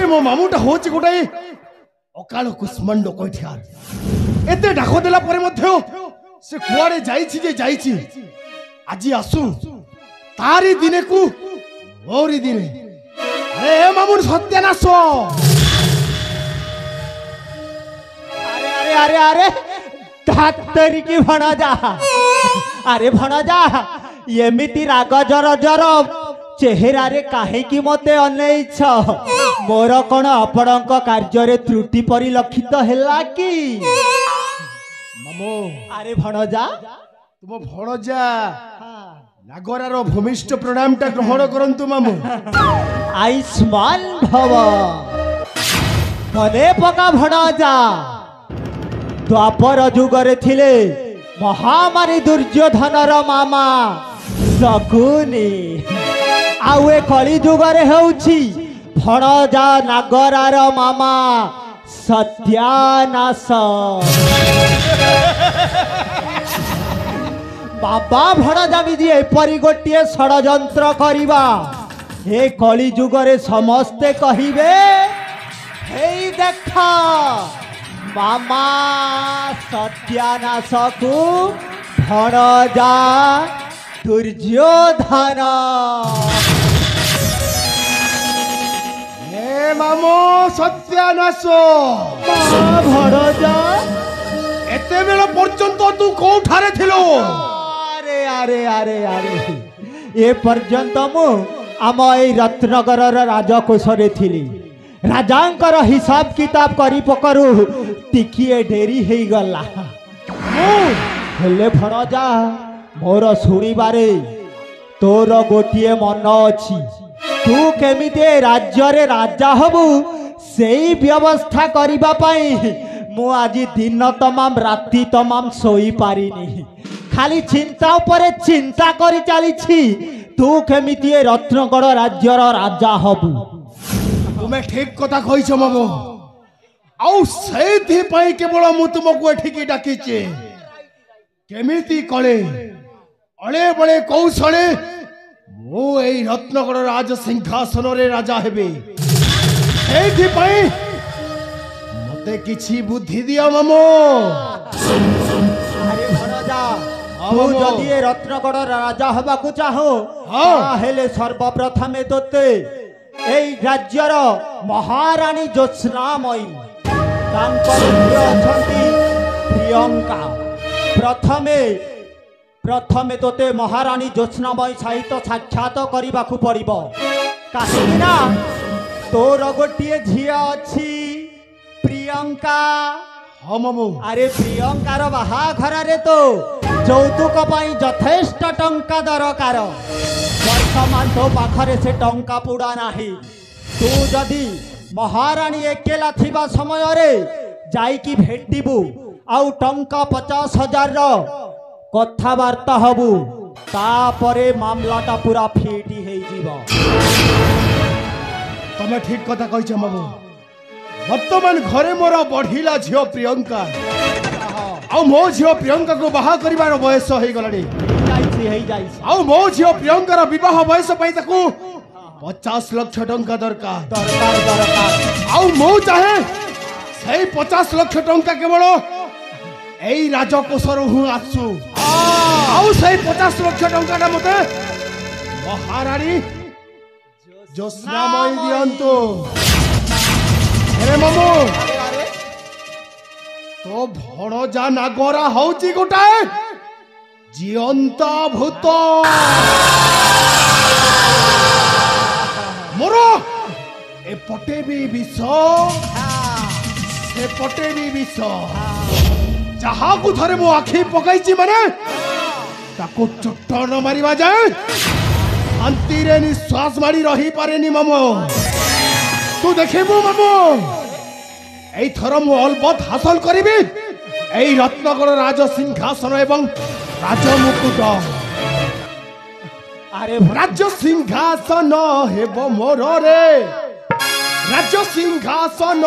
मो मामुटा होची गोटाए अकाल कुष्मंड कोठियार एते डाको देला परे मध्य से कुआडे जाईची जे जाईची आजी आसु तारी दिने को मोरी दिने अरे मामुन सत्यानाश अरे अरे अरे अरे डाक्तरी की भणजा अरे भणजा एमिति राग जर जर चेहरा रे काहे की मते अनैछ मोर कोन आपणक कार्य रे त्रुटि परिलक्षित हैला की मामो अरे भणजा तुम भणजा नागरार भूमिष्ठ प्रणामटा ग्रहण करंतु मामो आयुष्मान भव मने पका भणजा द्वापर जुगरे थिले महामारी दुर्योधनर मामा शकुनी आउ ए कली जुगरे हेउछि भणजा नागरार मामा सत्यानाश बाबा भणजा मिजी एपरी गोटे षडयंत्र करिबा ए कली जुगरे समस्ते कहिबे हे देखा मामा सत्यानाश को भणजा दुर्योधन हे मामो सत्यानाश भणजा एते बेला पर्यंत तू कोठारे थिलो अरे अरे अरे अरे ए पर्यंत मु आम ए रत्नगर राजकोष रे थिली राजांकर हिसाब किताब करी पकरू टिकिए डेरी हे गला हेले भणजा मोर सुनिबारे तोर गोटिए मन अछि तू केमिते राज्य रे राजा हबु सेई व्यवस्था करिबा पई मु आज दिन तमाम राति तमाम सोई पारिनी खाली चिंता उपरे चिंता करी चली तू केमिति रत्नगढ़ राज्यर राजा हबु तुम्हें ठीक कथा कहिछ मामो आउ सेथि पई केवल मु तुमको एठिकी डाकिचे केमिति कले अळे बळे कौशले मु एई रत्नगढ़ राज सिंहासन रे राजा हेबे सेथि पई मते किछि बुद्धि दिया मामो अरे भणजा तू जदि ए रत्नगढ़ राजा हबा को चाहो हेले सर्वप्रथमे तोते एई राज्यर महारानी ज्योत्स्नामयी तांकर अछंती प्रियंका प्रथमे तोते महारानी ज्योत्स्नामयी सहित साक्षात करने को पड़िबो काहेकि ना तोर गोटे झिया अछि प्रियंका हाँ मामू अरे प्रियंकार बाहाघर रे तो যৌতুক पाई যথেষ্ট टंका दरकार वर्तमान तो पाखरे से टंका पुड़ा नाही तू जदि महारानी एकेला थिबा समय रे जाईकी भेटिबू आउ टंका 50,000 रो कथावार्ता हबू तापरे मामलाटा पूरा फिटी हे जीवो तमे ठीक कथा कहिछ मामू वर्तमान घरे मोर बढ़िला झियो प्रियंका आउ मो झियो प्रियंका को बाहा करिवार बयस हे गलाडी आउ मो झियो प्रियंकार विवाह बयस पई ताकू 50 लाख टंका दरकार आउ मो चाहे सही 50 लाख टंका केवल एई राजकोषर हूँ आसु आउ सही 50 लाख टंका मते महारानी ज्योत्स्नामयी दियंतु अरे मामू तो भणजा नागरा हौची गोटाए जीवंत भूत मोर एपटे भी विष सेपटे भी विष जहा को थरे मो आखि पकाइची माने ताको चट्टान मारिबा जाए शांति रे निश्वास मारी रही पारेनी मामो तू देखिबू मामो एई थर मु अलबत हासिल करिबी एई रत्नगढ़ राज सिंहासन एवं राज मुकुट अरे राज्य सिंहासन हेब मोर रे राज्य सिंहासन